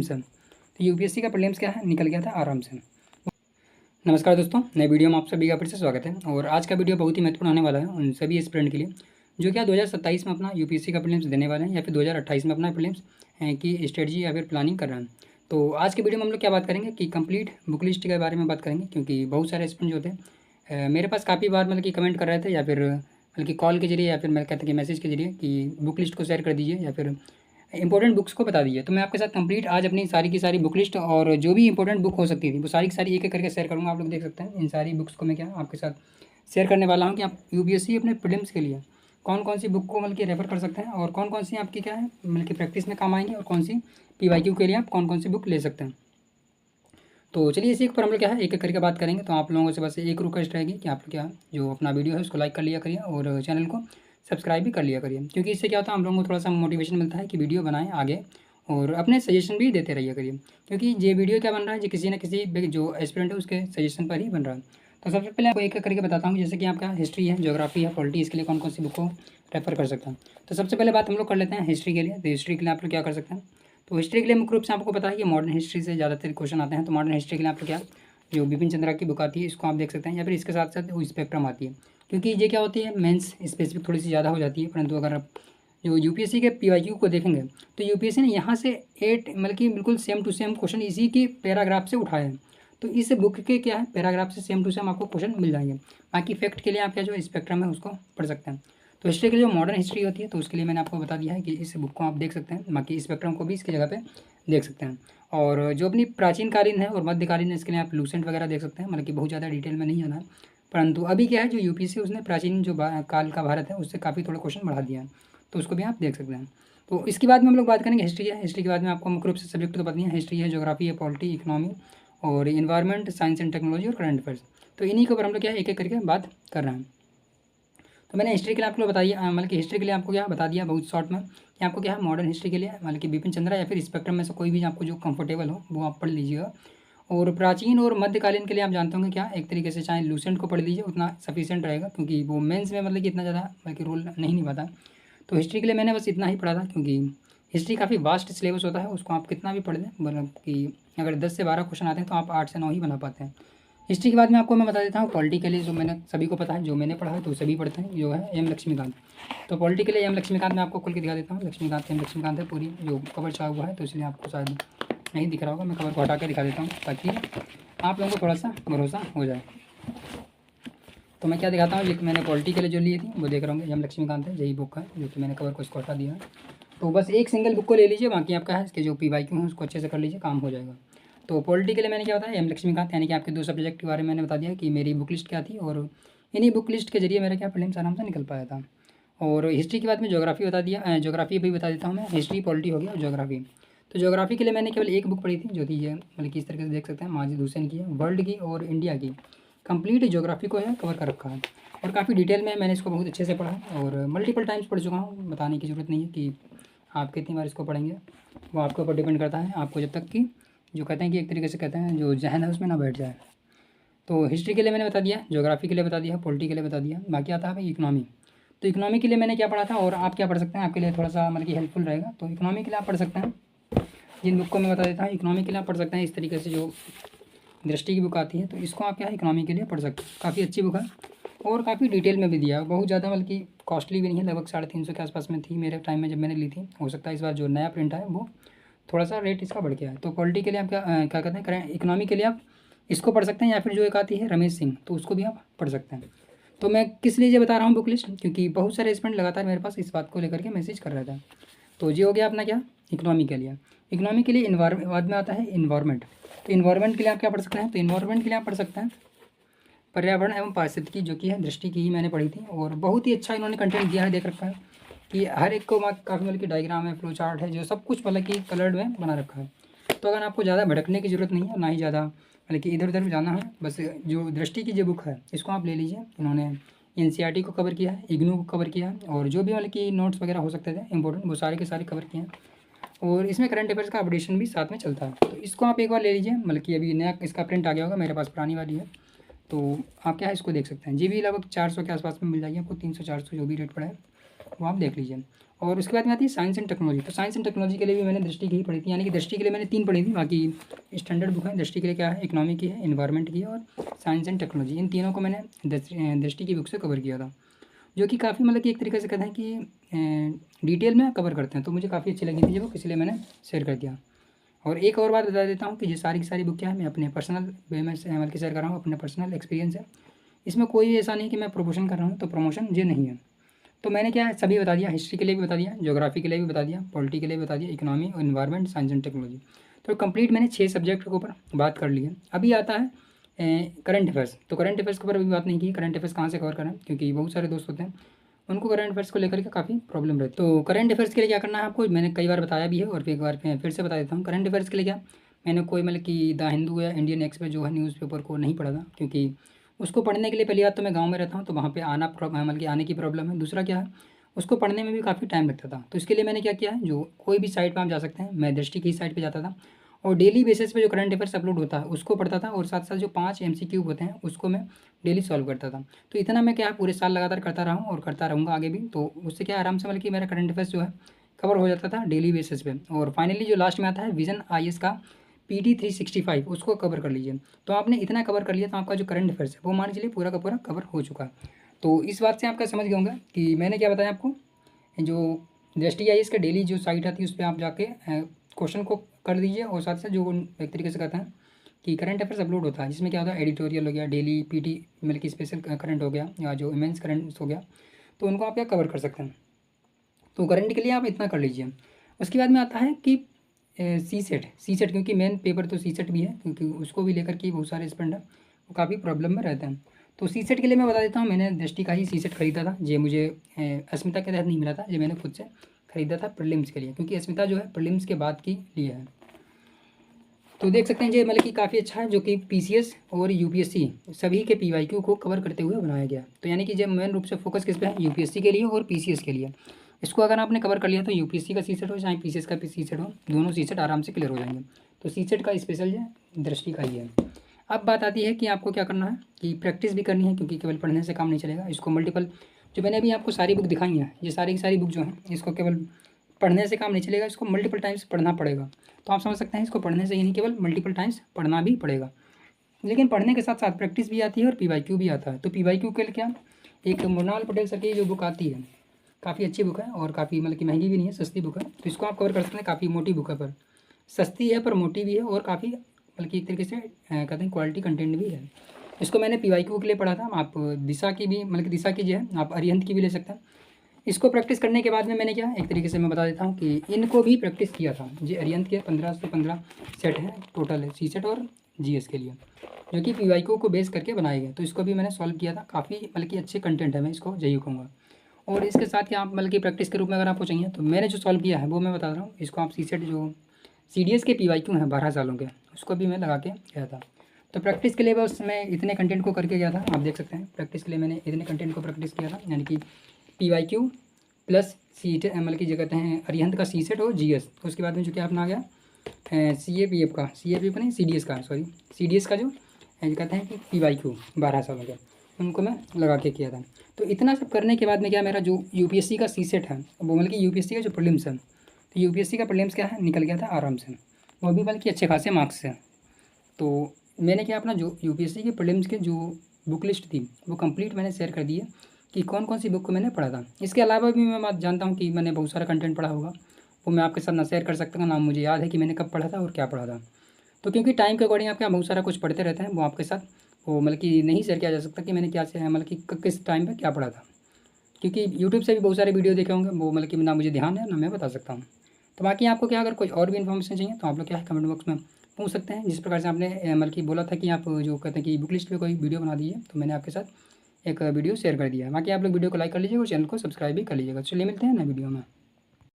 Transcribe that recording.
Sir तो UPSC का prelims क्या है निकल गया था आराम से। नमस्कार दोस्तों, नए वीडियो में आप सभी का फिर से स्वागत है। और आज का वीडियो बहुत ही महत्वपूर्ण होने वाला है उन सभी एस्पिरेंट के लिए जो क्या 2027 में अपना यूपीएससी का प्रीलिम्स देने वाले हैं या फिर 2028 में अपना प्रीलिम्स की स्ट्रेटजी या फिर प्लानिंग कर रहे हैं। तो आज के वीडियो में हम लोग क्या बात करेंगे कि कंप्लीट बुक लिस्ट के बारे में बात करेंगे, क्योंकि बहुत सारे एस्पिरेंट जो थे मेरे पास काफ़ी बार मतलब कि कमेंट कर रहे थे या फिर मतलब कि कॉल के जरिए या फिर मैं कहते कि मैसेज के जरिए कि बुक लिस्ट को शेयर कर दीजिए या फिर इंपॉर्टेंट बुक्स को बता दीजिए। तो मैं आपके साथ कंप्लीट आज अपनी सारी की सारी बुक लिस्ट और जो भी इंपॉर्टेंट बुक हो सकती थी वो सारी की सारी एक एक करके शेयर करूँगा। आप लोग देख सकते हैं इन सारी बुक्स को मैं क्या आपके साथ शेयर करने वाला हूँ कि आप यूपीएससी अपने प्रीलिम्स के लिए कौन कौन सी बुक को मतलब कि रेफर कर सकते हैं और कौन कौन सी आपकी क्या है मतलब कि प्रैक्टिस में काम आएंगी और कौन सी पीवाईक्यू के लिए आप कौन कौन सी बुक ले सकते हैं। तो चलिए इसी पर हम लोग क्या है एक एक करके बात करेंगे। तो आप लोगों से बस एक रिक्वेस्ट रहेगी कि आप क्या जो अपना वीडियो है उसको लाइक कर लिया करिए और चैनल को सब्सक्राइब भी कर लिया करिए, क्योंकि इससे क्या होता है हम लोगों को थोड़ा सा मोटिवेशन मिलता है कि वीडियो बनाएं आगे और अपने सजेशन भी देते रहिए करिए, क्योंकि ये वीडियो क्या बन रहा है जो किसी न किसी जो एस्पिरेंट है उसके सजेशन पर ही बन रहा है। तो सबसे पहले आपको एक एक करके बताता हूँ, जैसे कि आपका हिस्ट्री है, ज्योग्राफी है, पॉलिटी, इसके लिए कौन कौन सी बुक को रेफर कर सकता है। तो सबसे पहले बात हम लोग कर लेते हैं हिस्ट्री के लिए। तो हिस्ट्री के लिए आप लोग क्या कर सकते हैं, तो हिस्ट्री के लिए मुख्य रूप से आपको पता है कि मॉडर्न हिस्ट्री से ज़्यादातर क्वेश्चन आते हैं। तो मॉडर्न हिस्ट्री के लिए आप लोग क्या जो बिपिन चंद्रा की बुक आती है इसको आप देख सकते हैं, या फिर इसके साथ साथ वो स्पेक्ट्रम आती है, क्योंकि ये क्या होती है मेंस स्पेसिफिक थोड़ी सी ज़्यादा हो जाती है। परंतु अगर आप जो यूपीएससी के पीवाईक्यू को देखेंगे तो यूपीएससी ने यहाँ से 8 मतलब कि बिल्कुल सेम टू सेम क्वेश्चन इसी के पैराग्राफ से उठाए हैं। तो इस बुक के क्या है पैराग्राफ से सेम टू सेम आपको क्वेश्चन मिल जाएंगे। बाकी फैक्ट के लिए आप क्या जो स्पेक्ट्रम है उसको पढ़ सकते हैं। तो हिस्ट्री के लिए जो मॉडर्न हिस्ट्री होती है तो उसके लिए मैंने आपको बता दिया है कि इस बुक को आप देख सकते हैं, बाकी स्पेक्ट्रम को भी इसकी जगह पे देख सकते हैं। और जो अपनी प्राचीनकालीन है और मध्यकालीन है इसके लिए आप लूसेंट वगैरह देख सकते हैं, मतलब कि बहुत ज़्यादा डिटेल में नहीं आना है। परंतु अभी क्या है जो यूपीएससी उसने प्राचीन जो काल का भारत है उससे काफ़ी थोड़ा क्वेश्चन बढ़ा दिया है, तो उसको भी आप देख सकते हैं। तो इसके बाद में हम लोग बात करेंगे हिस्ट्री है। हिस्ट्री के बाद में आपको मुख्य रूप से सब्जेक्ट तो पता है, हिस्ट्री है, ज्योग्राफी है, पॉलिटी, इकोनॉमी और इन्वायरमेंट, साइंस एंड टेक्नोलॉजी और करंट अफेयर्स। तो इन्हीं के ऊपर हम लोग क्या एक एक करके बात कर रहे हैं। तो मैंने हिस्ट्री के लिए आपको बताइए मतलब कि हिस्ट्री के लिए आपको क्या बता दिया बहुत शॉर्ट में कि आपको क्या है मॉडर्न हिस्ट्री के लिए मतलब कि बिपिन चंद्रा या फिर स्पेक्ट्रम में से कोई भी आपको जो कंफर्टेबल हो वो आप पढ़ लीजिएगा। और प्राचीन और मध्यकालीन के लिए आप जानते होंगे क्या एक तरीके से चाहे लूसेंट को पढ़ लीजिए उतना सफिशिएंट रहेगा, क्योंकि वो मेंस में मतलब कि इतना ज़्यादा मतलब कि रोल नहीं निभाता। तो हिस्ट्री के लिए मैंने बस इतना ही पढ़ा था, क्योंकि हिस्ट्री काफ़ी वास्ट सिलेबस होता है, उसको आप कितना भी पढ़ लें मतलब कि अगर 10 से 12 क्वेश्चन आते हैं तो आप 8 से 9 ही बना पाते हैं। हिस्ट्री के बाद में आपको मैं बता देता हूँ पॉलिटी के लिए, जो मैंने सभी को पता है, जो मैंने पढ़ा है तो सभी पढ़ते हैं, जो है एम लक्ष्मीकांत। तो पॉलिटी के लिए एम लक्ष्मीकांत मैं आपको खोल के दिखा देता हूँ। लक्ष्मीकांत एम लक्ष्मीकांत है, पूरी जो कवर छाया हुआ है तो इसलिए आपको शायद नहीं दिख रहा होगा, मैं कवर को हटा के दिखा देता हूँ ताकि आप लोगों को थोड़ा सा भरोसा हो जाए। तो मैं क्या दिखाता हूँ, जो मैंने पॉलिटी के लिए जो ली थी वो देख रहा हूँ एम लक्ष्मीकांत है, यही बुक है जो कि मैंने कवर को इसको हटा दिया है। तो बस एक सिंगल बुक को ले लीजिए, बाकी आपका है इसके जो पीवाईक्यू है उसको अच्छे से कर लीजिए, काम हो जाएगा। तो पॉलिटी के लिए मैंने क्या बताया एम लक्ष्मीकांत, यानी कि आपके 2 सब्जेक्ट के बारे में मैंने बता दिया कि मेरी बुक लिस्ट क्या थी और इन्हीं बुक लिस्ट के जरिए मेरा क्या प्रीलिम्स आराम से निकल पाया था। और हिस्ट्री के बाद में ज्योग्राफी बता दिया, ज्योग्राफी भी बता देता हूँ मैं। हिस्ट्री पॉलिटी हो गया और ज्योग्राफी। तो ज्योग्राफी के लिए मैंने केवल एक बुक पढ़ी थी जो थी ये मतलब कि इस तरीके से देख सकते हैं माजिद हुसैन की है, वर्ल्ड की और इंडिया की कंप्लीट ज्योग्राफी को है कवर कर रखा है और काफ़ी डिटेल में मैंने इसको बहुत अच्छे से पढ़ा और मल्टीपल टाइम्स पढ़ चुका हूँ। बताने की ज़रूरत नहीं है कि आप कितनी बार इसको पढ़ेंगे, वो आपके ऊपर डिपेंड करता है, आपको जब तक कि जो कहते हैं कि एक तरीके से कहते हैं जो जहन है उसमें ना बैठ जाए। तो हिस्ट्री के लिए मैंने बता दिया, ज्योग्राफी के लिए बता दिया, पॉलिटी के लिए बता दिया, बाकी आता है भाई इकोनॉमी। तो इकोनॉमी के लिए मैंने क्या पढ़ा था और आप क्या पढ़ सकते हैं, आपके लिए थोड़ा सा मतलब कि हेल्पफुल रहेगा। तो इकोनॉमी के लिए आप पढ़ सकते हैं, जिन बुक को मैं बता देता हूँ इकोनॉमी के लिए आप पढ़ सकते हैं, इस तरीके से जो दृष्टि की बुक आती है तो इसको आप क्या है इकोनॉमी के लिए पढ़ सकते हैं। काफ़ी अच्छी बुक है और काफ़ी डिटेल में भी दिया है, बहुत ज़्यादा मतलब कि कॉस्टली भी नहीं है, लगभग 350 के आसपास में थी मेरे टाइम में जब मैंने ली थी। हो सकता है इस बार जो नया प्रिंट है वो थोड़ा सा रेट इसका बढ़ गया है। तो पॉलिटी के लिए आप क्या कहते हैं करें, इकोनॉमी के लिए आप इसको पढ़ सकते हैं, या फिर जो एक आती है रमेश सिंह तो उसको भी आप पढ़ सकते हैं। तो मैं किस लिए ये बता रहा हूँ बुक लिस्ट, क्योंकि बहुत सारे स्टूडेंट लगातार मेरे पास इस बात को लेकर के मैसेज कर रहा था। तो ये हो गया अपना क्या इकोनॉमी के लिए। इकोनॉमी के लिए बाद में आता है इन्वायरमेंट। तो इन्वायरमेंट के लिए आप क्या पढ़ सकते हैं, तो इन्वायरमेंट के लिए आप पढ़ सकते हैं पर्यावरण एवं पारिस्थितिकी, जो कि है दृष्टि की ही मैंने पढ़ी थी और बहुत ही अच्छा इन्होंने कंटेंट दिया है, देख रखा है कि हर एक को काफ़ी मतलब कि डायग्राम है, फ्लो चार्ट है, जो सब कुछ मतलब कि कलर्ड में बना रखा है। तो अगर आपको ज़्यादा भटकने की ज़रूरत नहीं है, ना ही ज़्यादा मतलब कि इधर उधर जाना है, बस जो दृष्टि की जो बुक है इसको आप ले लीजिए। इन्होंने एनसीईआरटी को कवर किया है, इग्नू को कवर किया है और जो भी मतलब कि नोट्स वगैरह हो सकते थे इंपॉर्टेंट वो सारे के सारे कवर किए हैं। और इसमें करंट अफेयर्स का अपडेशन भी साथ में चलता है, तो इसको आप एक बार ले लीजिए। मतलब कि अभी नया इसका प्रिंट आ गया होगा, मेरे पास पुरानी वाली है, तो आप क्या है इसको देख सकते हैं। जी भी लगभग 400 के आसपास में मिल जाएगी आपको, 300 400 जो भी रेट पड़ा है। वो आप देख लीजिए। और उसके बाद में आती है साइंस एंड टेक्नोलॉजी। तो साइंस एंड टेक्नोलॉजी के लिए भी मैंने दृष्टि की ही पढ़ी थी, यानी कि दृष्टि के लिए मैंने 3 पढ़ी थी, बाकी स्टैंडर्ड बुक है। दृष्टि के लिए क्या है, इकोनॉमी की है, एनवायरनमेंट की है और साइंस एंड टेक्नोलॉजी। इन तीनों को मैंने दृष्टि की बुक से कवर किया था, जो कि काफ़ी मतलब कि एक तरीके से कहते हैं कि डिटेल में कवर करते हैं। तो मुझे काफ़ी अच्छी लगी थी ये बुक, इसलिए मैंने शेयर कर दिया। और एक और बात बता देता हूँ कि ये सारी की सारी बुक क्या है, मैं अपने पर्सनल वे में से मतलब कि शेयर कर रहा हूँ, अपने पर्सनल एक्सपीरियंस है। इसमें कोई ऐसा नहीं कि मैं प्रमोशन कर रहा हूँ, तो प्रमोशन ये नहीं है। तो मैंने क्या है सभी बता दिया, हिस्ट्री के लिए भी बता दिया, ज्योग्राफी के लिए भी बता दिया, पॉलिटी के लिए भी बता दिया, economy, environment, science and technology. तो कंप्लीट मैंने 6 सब्जेक्ट के ऊपर बात कर ली है। अभी आता है करंट अफेयर्स। तो करंट अफेयर्स के ऊपर अभी बात नहीं की, करंट अफेयर्स कहाँ से कवर करें, क्योंकि बहुत सारे दोस्त होते हैं उनको करंट अफेयर्स को लेकर के काफ़ी प्रॉब्लम रहती है। तो करंट अफेयर्स के लिए क्या करना है आपको, मैंने कई बार बताया भी है और एक बार फिर से बता देता हूँ। करंट अफेयर्स के लिए क्या, मैंने कोई मतलब कि द हिंदू या इंडियन एक्सप्रेस जो है न्यूज़पेपर को नहीं पढ़ा था, क्योंकि उसको पढ़ने के लिए पहली बात तो मैं गाँव में रहता हूँ, तो वहाँ पर आना मतलब कि आने की प्रॉब्लम है। दूसरा क्या है, उसको पढ़ने में भी काफ़ी टाइम लगता था। तो इसके लिए मैंने क्या किया है, जो कोई भी साइट पर आप जा सकते हैं, मैं दृष्टि की साइट पर जाता था और डेली बेसिस पे जो करंट अफेयर्स अपलोड होता है उसको पढ़ता था, और साथ साथ जो 5 MCQ होते हैं उसको मैं डेली सॉल्व करता था। तो इतना मैं क्या पूरे साल लगातार करता रहा हूँ और करता रहूँगा आगे भी। तो उससे क्या आराम से मतलब कि मेरा करंट अफेयर्स जो है कवर हो जाता था डेली बेसिस पे। और फाइनली जो लास्ट में आता है विजन IAS का PT 365, उसको कवर कर लीजिए। तो आपने इतना कवर कर लिया तो आपका जो करंट अफेयर्स है वो मान चलिए पूरा का पूरा कवर हो चुका है। तो इस बात से आपका समझ गए होंगे कि मैंने क्या बताया आपको, जो दृष्टि IAS का डेली जो साइट आती है उस पर आप जाके क्वेश्चन को कर दीजिए, और साथ साथ जो एक तरीके से कहते हैं कि करंट अफेयर्स अपलोड होता है, जिसमें क्या होता है एडिटोरियल हो गया, डेली PT मतलब कि स्पेशल करंट हो गया, या जो इमेंस करंट हो गया, तो उनको आप क्या कवर कर सकते हैं। तो करंट के लिए आप इतना कर लीजिए। उसके बाद में आता है कि सी सेट, क्योंकि मेन पेपर तो सी सेट भी है, क्योंकि उसको भी लेकर के बहुत सारे स्टूडेंट हैं वो काफ़ी प्रॉब्लम में रहते हैं। तो सी सेट के लिए मैं बता देता हूँ, मैंने दृष्टि का ही सी सेट खरीदा था। ये मुझे अस्मिता के तहत नहीं मिला था, ये मैंने खुद से खरीदा था प्रीलिम्स के लिए, क्योंकि अस्मिता जो है प्रीलिम्स के बाद की लिए है। तो देख सकते हैं ये मतलब कि काफ़ी अच्छा है, जो कि PCS और UPSC सभी के PYQ को कवर करते हुए बनाया गया। तो यानी कि जब मेन रूप से फोकस किस पे है, UPSC के लिए और PCS के लिए। इसको अगर आपने कवर कर लिया तो UPSC का सी सेट हो चाहे PCS का सी सेट हो, दोनों सी सेट आराम से क्लियर हो जाएंगे। तो सी सेट का स्पेशल जो दृष्टि का ही है। अब बात आती है कि आपको क्या करना है, कि प्रैक्टिस भी करनी है, क्योंकि केवल पढ़ने से काम नहीं चलेगा। इसको मल्टीपल, जो मैंने अभी आपको सारी बुक दिखाई हैं, ये सारी की सारी बुक जो है, इसको केवल पढ़ने से काम नहीं चलेगा, इसको मल्टीपल टाइम्स पढ़ना पड़ेगा। तो आप समझ सकते हैं इसको पढ़ने से ही नहीं, केवल मल्टीपल टाइम्स पढ़ना भी पड़ेगा। लेकिन पढ़ने के साथ साथ प्रैक्टिस भी आती है और PYQ भी आता है। तो PYQ के लिए क्या, एक मृणाल पटेल सर की जो बुक आती है, काफ़ी अच्छी बुक है और काफ़ी मतलब कि महंगी भी नहीं है, सस्ती बुक है। तो इसको आप कवर कर सकते हैं, काफ़ी मोटी बुक है, पर सस्ती है पर मोटी भी है, और काफ़ी मतलब कि एक तरीके से कहते हैं क्वालिटी कंटेंट भी है। इसको मैंने PYQ के लिए पढ़ा था। आप दिशा की भी मतलब कि दिशा की जो है आप अरिहंत की भी ले सकते हैं। इसको प्रैक्टिस करने के बाद में मैंने क्या एक तरीके से मैं बता देता हूँ कि इनको भी प्रैक्टिस किया था। जी अरिहंत के 15 से 15 सेट हैं टोटल है, सी सेट और GS के लिए, जो कि PYQ को बेस करके बनाए गए। तो इसको भी मैंने सॉल्व किया था, काफ़ी मतलब कि अच्छे कंटेंट है, मैं इसको जरूर कहूँगा। और इसके साथ क्या आप मतलब कि प्रैक्टिस के रूप में अगर आपको चाहिए तो मैंने जो सॉल्व किया है वो मैं बता रहा हूँ। इसको आप सी सेट जो CDS के PYQ हैं 12 सालों के, उसको भी मैं लगा के गया था। तो प्रैक्टिस के लिए बस मैं इतने कंटेंट को करके गया था। आप देख सकते हैं प्रैक्टिस के लिए मैंने इतने कंटेंट को प्रैक्टिस किया था, यानी कि PYQ प्लस सी मतलब की जो कहते हैं अरिहंत का सी सेट और GS। उसके बाद में जो क्या अपना आ गया CAPF का, CAPF नहीं CDS का, सॉरी CDS का जो कहते हैं कि PYQ 12 सालों के, उनको मैं लगा के किया था। तो इतना सब करने के बाद में क्या, मेरा जो UPSC का सी सेट है वो मतलब कि UPSC का जो प्रीलिम्स है, तो UPSC का प्रीलिम्स क्या है निकल गया था आराम से, वो भी मतलब कि अच्छे खासे मार्क्स से। तो मैंने क्या अपना जो UPSC के प्रीलिम्स के जो बुक लिस्ट थी वो कंप्लीट मैंने शेयर कर दी है, कि कौन कौन सी बुक को मैंने पढ़ा था। इसके अलावा भी मैं बात जानता हूँ कि मैंने बहुत सारा कंटेंट पढ़ा होगा, वो मैं आपके साथ ना शेयर कर सकता हूँ ना मुझे याद है कि मैंने कब पढ़ा था और क्या पढ़ा था। तो क्योंकि टाइम के अकॉर्डिंग आप क्या बहुत सारा कुछ पढ़ते रहते हैं, वो आपके साथ वो मतलब कि नहीं शेयर किया जा सकता कि मैंने क्या मतलब कि किस टाइम पर क्या पढ़ा था, क्योंकि यूट्यूब से भी बहुत सारे वीडियो देखे होंगे, वो मतलब कि ना मुझे ध्यान है ना मैं बता सकता हूँ। तो बाकी आपको क्या अगर कोई और भी इन्फॉर्मेशन चाहिए तो आप लोग क्या है कमेंट बॉक्स में पूछ सकते हैं। जिस प्रकार से आपने मतलब कि बोला था कि आप जो कहते हैं कि बुक लिस्ट पे कोई वीडियो बना दीजिए, तो मैंने आपके साथ एक वीडियो शेयर कर दिया है। बाकी आप लोग वीडियो को लाइक कर लीजिएगा और चैनल को सब्सक्राइब भी कर लीजिएगा। चलिए मिलते हैं नए वीडियो में।